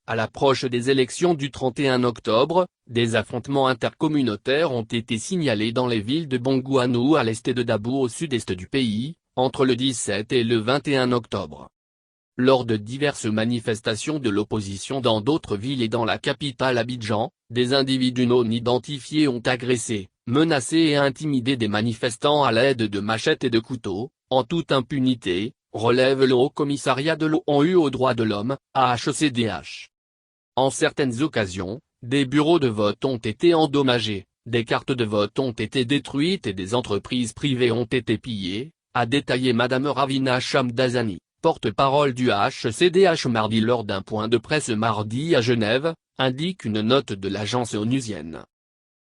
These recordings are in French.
À l'approche des élections du 31 octobre, des affrontements intercommunautaires ont été signalés dans les villes de Bongouanou à l'est et de Dabou au sud-est du pays, entre le 17 et le 21 octobre. Lors de diverses manifestations de l'opposition dans d'autres villes et dans la capitale Abidjan, des individus non identifiés ont agressé, menacé et intimidé des manifestants à l'aide de machettes et de couteaux, en toute impunité, relève le Haut Commissariat de l'ONU aux droits de l'homme, HCDH. En certaines occasions, des bureaux de vote ont été endommagés, des cartes de vote ont été détruites et des entreprises privées ont été pillées, a détaillé Madame Ravina Shamdasani, porte-parole du HCDH mardi lors d'un point de presse mardi à Genève, indique une note de l'agence onusienne.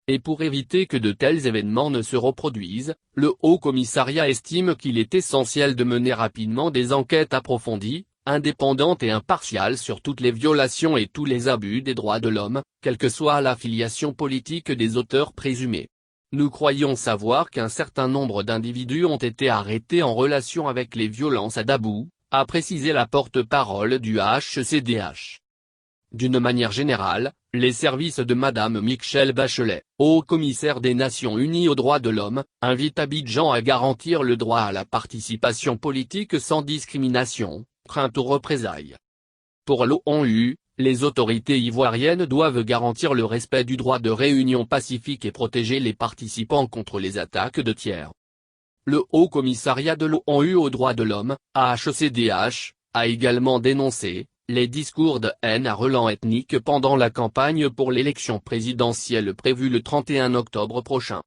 Et pour éviter que de tels événements ne se reproduisent, le Haut Commissariat estime qu'il est essentiel de mener rapidement des enquêtes approfondies, indépendante et impartiale sur toutes les violations et tous les abus des droits de l'homme, quelle que soit l'affiliation politique des auteurs présumés. Nous croyons savoir qu'un certain nombre d'individus ont été arrêtés en relation avec les violences à Dabou, a précisé la porte-parole du HCDH. D'une manière générale, les services de Madame Michelle Bachelet, haut-commissaire des Nations Unies aux droits de l'homme, invitent Abidjan à garantir le droit à la participation politique sans discrimination, crainte aux représailles. Pour l'ONU, les autorités ivoiriennes doivent garantir le respect du droit de réunion pacifique et protéger les participants contre les attaques de tiers. Le Haut Commissariat de l'ONU aux droits de l'homme, HCDH, a également dénoncé les discours de haine à relents ethniques pendant la campagne pour l'élection présidentielle prévue le 31 octobre prochain.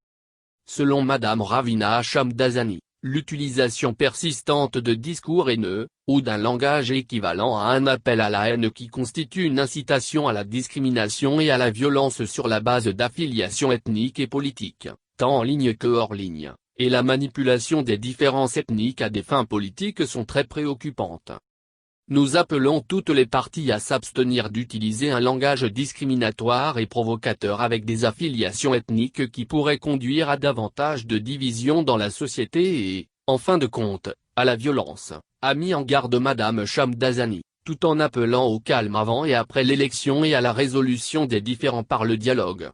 Selon Madame Ravina Shamdasani, l'utilisation persistante de discours haineux, ou d'un langage équivalent à un appel à la haine qui constitue une incitation à la discrimination et à la violence sur la base d'affiliation ethnique et politique, tant en ligne que hors ligne, et la manipulation des différences ethniques à des fins politiques sont très préoccupantes. Nous appelons toutes les parties à s'abstenir d'utiliser un langage discriminatoire et provocateur avec des affiliations ethniques qui pourraient conduire à davantage de division dans la société et, en fin de compte, à la violence, a mis en garde Madame Shamdasani, tout en appelant au calme avant et après l'élection et à la résolution des différends par le dialogue.